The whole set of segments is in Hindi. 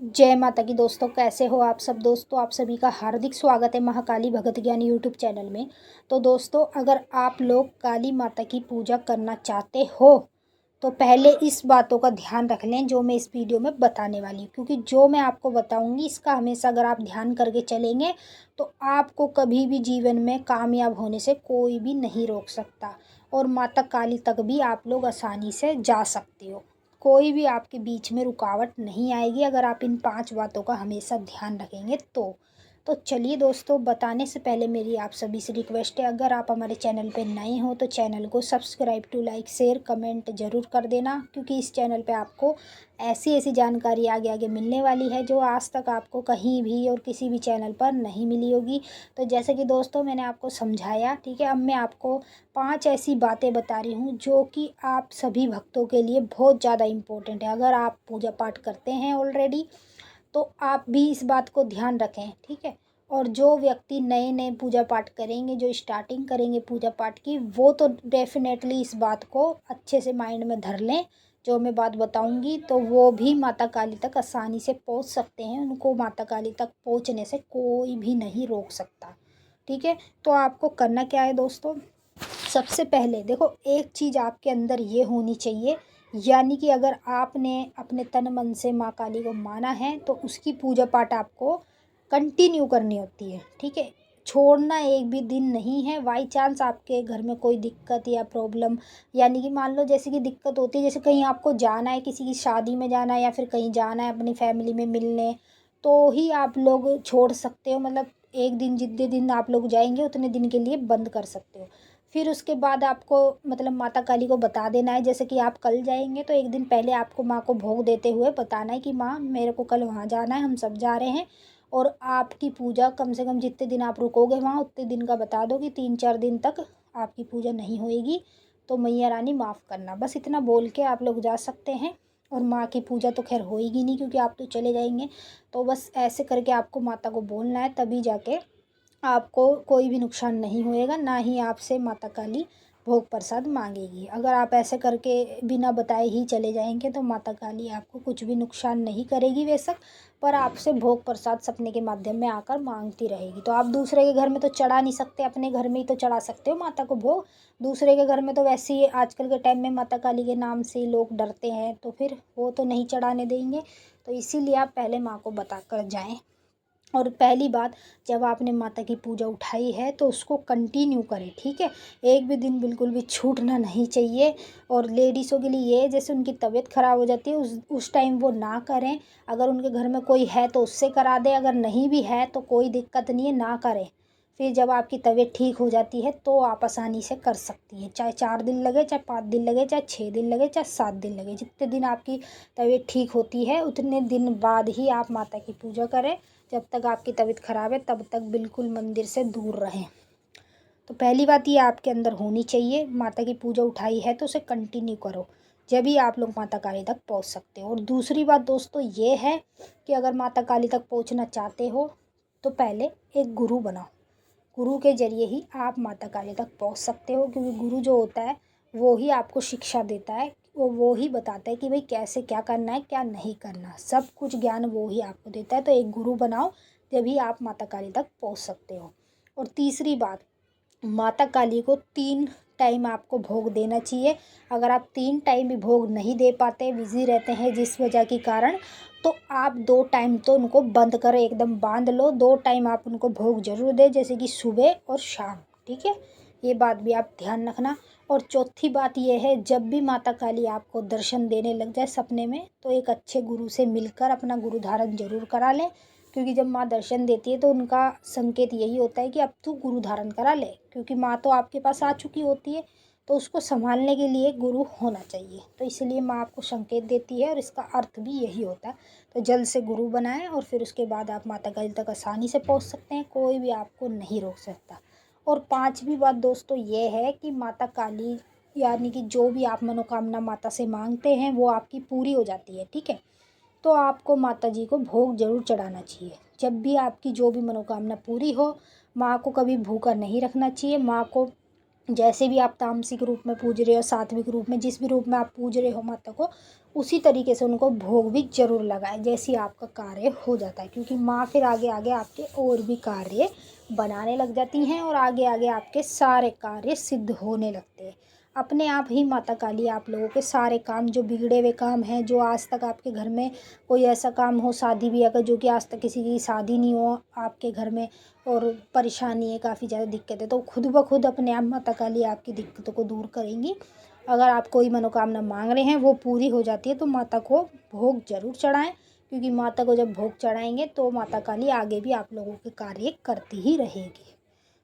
जय माता की दोस्तों, कैसे हो आप सब। दोस्तों आप सभी का हार्दिक स्वागत है महाकाली भगत ज्ञान यूट्यूब चैनल में। तो दोस्तों अगर आप लोग काली माता की पूजा करना चाहते हो तो पहले इस बातों का ध्यान रख लें जो मैं इस वीडियो में बताने वाली हूँ, क्योंकि जो मैं आपको बताऊँगी इसका हमेशा अगर आप ध्यान करके चलेंगे तो आपको कभी भी जीवन में कामयाब होने से कोई भी नहीं रोक सकता और माता काली तक भी आप लोग आसानी से जा सकते हो। कोई भी आपके बीच में रुकावट नहीं आएगी अगर आप इन 5 बातों का हमेशा ध्यान रखेंगे तो चलिए दोस्तों, बताने से पहले मेरी आप सभी से रिक्वेस्ट है, अगर आप हमारे चैनल पे नए हो तो चैनल को subscribe to like share comment ज़रूर कर देना, क्योंकि इस चैनल पे आपको ऐसी ऐसी जानकारी आगे आगे मिलने वाली है जो आज तक आपको कहीं भी और किसी भी चैनल पर नहीं मिली होगी। तो जैसे कि दोस्तों मैंने आपको समझाया, ठीक है, अब मैं आपको 5 ऐसी बातें बता रही हूँ जो कि आप सभी भक्तों के लिए बहुत ज़्यादा इम्पोर्टेंट है। अगर आप पूजा पाठ करते हैं ऑलरेडी तो आप भी इस बात को ध्यान रखें, ठीक है। और जो व्यक्ति नए नए पूजा पाठ करेंगे, जो स्टार्टिंग करेंगे पूजा पाठ की, वो तो डेफिनेटली इस बात को अच्छे से माइंड में धर लें जो मैं बात बताऊंगी, तो वो भी माता काली तक आसानी से पहुंच सकते हैं। उनको माता काली तक पहुंचने से कोई भी नहीं रोक सकता, ठीक है। तो आपको करना क्या है दोस्तों, सबसे पहले देखो एक चीज़ आपके अंदर ये होनी चाहिए, यानी कि अगर आपने अपने तन मन से माँ काली को माना है तो उसकी पूजा पाठ आपको कंटिन्यू करनी होती है, ठीक है। छोड़ना एक भी दिन नहीं है। बाई चांस आपके घर में कोई दिक्कत या प्रॉब्लम, यानी कि मान लो जैसे कि दिक्कत होती है, जैसे कहीं आपको जाना है, किसी की शादी में जाना है या फिर कहीं जाना है अपनी फैमिली में मिलने, तो ही आप लोग छोड़ सकते हो। मतलब एक दिन जितने दिन आप लोग जाएंगे उतने दिन के लिए बंद कर सकते हो। फिर उसके बाद आपको मतलब माता काली को बता देना है, जैसे कि आप कल जाएंगे तो एक दिन पहले आपको माँ को भोग देते हुए बताना है कि माँ मेरे को कल वहाँ जाना है, हम सब जा रहे हैं। और आपकी पूजा कम से कम जितने दिन आप रुकोगे वहाँ उतने दिन का बता दो कि 3-4 दिन तक आपकी पूजा नहीं होएगी, तो मैया रानी माफ़ करना। बस इतना बोल के आप लोग जा सकते हैं। और माँ की पूजा तो खैर होएगी नहीं क्योंकि आप तो चले जाएंगे। तो बस ऐसे करके आपको माता को बोलना है, तभी जाके आपको कोई भी नुकसान नहीं होएगा, ना ही आपसे माता काली भोग प्रसाद मांगेगी। अगर आप ऐसे करके बिना बताए ही चले जाएंगे तो माता काली आपको कुछ भी नुकसान नहीं करेगी बेशक, पर आपसे भोग प्रसाद सपने के माध्यम में आकर मांगती रहेगी। तो आप दूसरे के घर में तो चढ़ा नहीं सकते, अपने घर में ही तो चढ़ा सकते हो माता को भोग। दूसरे के घर में तो वैसे ही आजकल के टाइम में माता काली के नाम से लोग डरते हैं, तो फिर वो तो नहीं चढ़ाने देंगे। तो इसीलिए आप पहले माँ को बता कर जाएँ। और पहली बात, जब आपने माता की पूजा उठाई है तो उसको कंटिन्यू करें, ठीक है। एक भी दिन बिल्कुल भी छूटना नहीं चाहिए। और लेडीज़ों के लिए ये, जैसे उनकी तबीयत ख़राब हो जाती है उस टाइम वो ना करें। अगर उनके घर में कोई है तो उससे करा दें, अगर नहीं भी है तो कोई दिक्कत नहीं है, ना करें। फिर जब आपकी तबीयत ठीक हो जाती है तो आप आसानी से कर सकती हैं, चाहे 4 दिन लगे, चाहे 5 दिन लगे, चाहे 6 दिन लगे, चाहे 7 दिन लगे। जितने दिन आपकी तबीयत ठीक होती है उतने दिन बाद ही आप माता की पूजा करें। जब तक आपकी तबीयत ख़राब है तब तक बिल्कुल मंदिर से दूर रहें। तो पहली बात ये आपके अंदर होनी चाहिए, माता की पूजा उठाई है तो उसे कंटिन्यू करो, जब भी आप लोग माता काली तक पहुंच सकते हो। और दूसरी बात दोस्तों ये है कि अगर माता काली तक पहुंचना चाहते हो तो पहले एक गुरु बनाओ। गुरु के ज़रिए ही आप माता काली तक पहुंच सकते हो, क्योंकि गुरु जो होता है वो ही आपको शिक्षा देता है, वो ही बताता है कि भाई कैसे क्या करना है क्या नहीं करना, सब कुछ ज्ञान वो ही आपको देता है। तो एक गुरु बनाओ, तभी आप माता काली तक पहुंच सकते हो। और तीसरी बात, माता काली को 3 टाइम आपको भोग देना चाहिए। अगर आप 3 टाइम भी भोग नहीं दे पाते, बिज़ी रहते हैं जिस वजह के कारण, तो आप 2 टाइम तो उनको बंद करें, एकदम बांध लो। 2 टाइम आप उनको भोग ज़रूर दें, जैसे कि सुबह और शाम, ठीक है। ये बात भी आप ध्यान रखना। और चौथी बात ये है, जब भी माता काली आपको दर्शन देने लग जाए सपने में तो एक अच्छे गुरु से मिलकर अपना गुरु धारण ज़रूर करा लें, क्योंकि जब माँ दर्शन देती है तो उनका संकेत यही होता है कि अब तू गुरु धारण करा ले, क्योंकि माँ तो आपके पास आ चुकी होती है, तो उसको संभालने के लिए गुरु होना चाहिए। तो इसलिए माँ आपको संकेत देती है और इसका अर्थ भी यही होता है। तो जल्द से गुरु बनाएं और फिर उसके बाद आप माता काली तक आसानी से पहुँच सकते हैं, कोई भी आपको नहीं रोक सकता। और पांचवी बात दोस्तों ये है कि माता काली, यानी कि जो भी आप मनोकामना माता से मांगते हैं वो आपकी पूरी हो जाती है, ठीक है। तो आपको माता जी को भोग ज़रूर चढ़ाना चाहिए। जब भी आपकी जो भी मनोकामना पूरी हो, माँ को कभी भूखा नहीं रखना चाहिए। माँ को जैसे भी आप तामसिक रूप में पूज रहे हो, सात्विक रूप में, जिस भी रूप में आप पूज रहे हो माता को, उसी तरीके से उनको भोग भी जरूर लगाएं, जैसे ही आपका कार्य हो जाता है। क्योंकि माँ फिर आगे आगे आपके और भी कार्य बनाने लग जाती हैं और आगे आगे आपके सारे कार्य सिद्ध होने लगते हैं। अपने आप ही माता काली आप लोगों के सारे काम, जो बिगड़े हुए काम हैं, जो आज तक आपके घर में कोई ऐसा काम हो, शादी ब्याह का, जो कि आज तक किसी की शादी नहीं हो आपके घर में, और परेशानी है, काफ़ी ज़्यादा दिक्कत है, तो खुद ब खुद अपने आप माता काली आपकी दिक्कतों को दूर करेंगी। अगर आप कोई मनोकामना मांग रहे हैं वो पूरी हो जाती है, तो माता को भोग जरूर चढ़ाएं। क्योंकि माता को जब भोग चढ़ाएंगे तो माता काली आगे भी आप लोगों के कार्य करती ही रहेगी।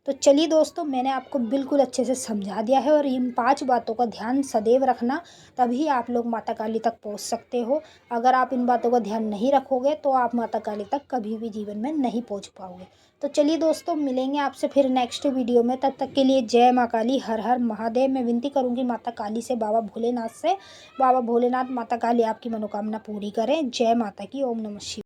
तो चलिए दोस्तों, मैंने आपको बिल्कुल अच्छे से समझा दिया है, और इन 5 बातों का ध्यान सदैव रखना, तभी आप लोग माता काली तक पहुंच सकते हो। अगर आप इन बातों का ध्यान नहीं रखोगे तो आप माता काली तक कभी भी जीवन में नहीं पहुंच पाओगे। तो चलिए दोस्तों, मिलेंगे आपसे फिर नेक्स्ट वीडियो में। तब तक के लिए जय माँ काली, हर हर महादेव। मैं विनती करूँगी माता काली से, बाबा भोलेनाथ से, बाबा भोलेनाथ माता काली आपकी मनोकामना पूरी करें। जय माता की। ओम नमः शिवाय।